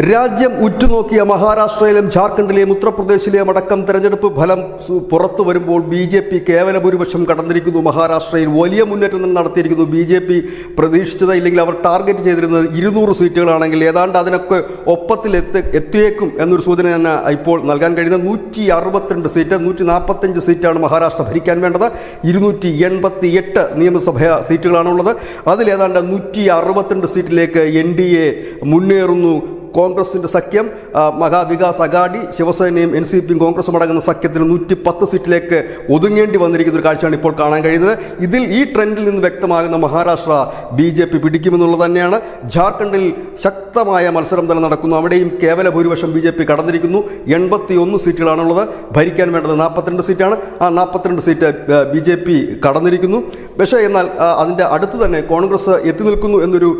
രാജ്യം ഉറ്റുനോക്കിയ മഹാരാഷ്ട്രയിലും ജാർഖണ്ഡിലെയും ഉത്തർപ്രദേശിലെയും അടക്കം തെരഞ്ഞെടുപ്പ് ഫലം പുറത്തു വരുമ്പോൾ BJP കേവല ഭൂരിപക്ഷം കടന്നിരിക്കുന്നു. മഹാരാഷ്ട്രയിൽ വലിയ മുന്നേറ്റം നടത്തിയിരിക്കുന്നു. BJP പ്രതീക്ഷിച്ചത് ഇല്ലെങ്കിൽ അവർ ടാർഗറ്റ് ചെയ്തിരുന്നത് 200 സീറ്റുകളാണെങ്കിൽ ഏതാണ്ട് അതിനൊക്കെ ഒപ്പത്തിൽ എത്തിയേക്കും എന്നൊരു സൂചന തന്നെ ഇപ്പോൾ നൽകാൻ കഴിയുന്നത്. 162 സീറ്റ് 145 സീറ്റാണ് മഹാരാഷ്ട്ര ഭരിക്കാൻ വേണ്ടത്. 288 നിയമസഭാ സീറ്റുകളാണുള്ളത്. അതിലേതാണ്ട് 162 സീറ്റിലേക്ക് NDA മുന്നേറുന്നു. കോൺഗ്രസിന്റെ സഖ്യം മഹാവികാസ് അഗാഡി ശിവസേനയും NCPയും കോൺഗ്രസും അടങ്ങുന്ന സഖ്യത്തിന് 110 സീറ്റിലേക്ക് ഒതുങ്ങേണ്ടി വന്നിരിക്കുന്ന ഒരു കാഴ്ചയാണ് ഇപ്പോൾ കാണാൻ കഴിയുന്നത്. ഇതിൽ ഈ ട്രെൻഡിൽ നിന്ന് വ്യക്തമാകുന്ന മഹാരാഷ്ട്ര BJP പിടിക്കുമെന്നുള്ളത് തന്നെയാണ്. ജാർഖണ്ഡിൽ ശക്തമായ മത്സരം തന്നെ നടക്കുന്നു. അവിടെയും കേവല ഭൂരിപക്ഷം BJP കടന്നിരിക്കുന്നു. 81 സീറ്റുകളാണുള്ളത്. ഭരിക്കാൻ വേണ്ടത് 42 സീറ്റാണ്. ആ 42 സീറ്റ് BJP കടന്നിരിക്കുന്നു. പക്ഷേ എന്നാൽ അതിൻ്റെ അടുത്ത് തന്നെ കോൺഗ്രസ് എത്തി നിൽക്കുന്നു എന്നൊരു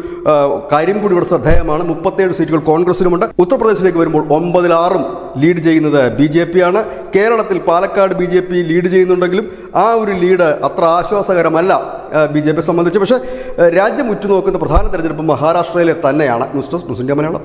കാര്യം കൂടി ഇവിടെ ശ്രദ്ധേയമാണ്. 37 സീറ്റുകൾ കോൺഗ്രസിനുമുണ്ട്. ഉത്തർപ്രദേശിലേക്ക് വരുമ്പോൾ 9-6 ലീഡ് ചെയ്യുന്നത് BJP ആണ്. കേരളത്തിൽ പാലക്കാട് BJP ലീഡ് ചെയ്യുന്നുണ്ടെങ്കിലും ആ ഒരു ലീഡ് അത്ര ആശ്വാസകരമല്ല BJP സംബന്ധിച്ച്. പക്ഷേ രാജ്യം ഉറ്റുനോക്കുന്ന പ്രധാന തെരഞ്ഞെടുപ്പ് മഹാരാഷ്ട്രയിലെ തന്നെയാണ്. News desk news India Malayalam.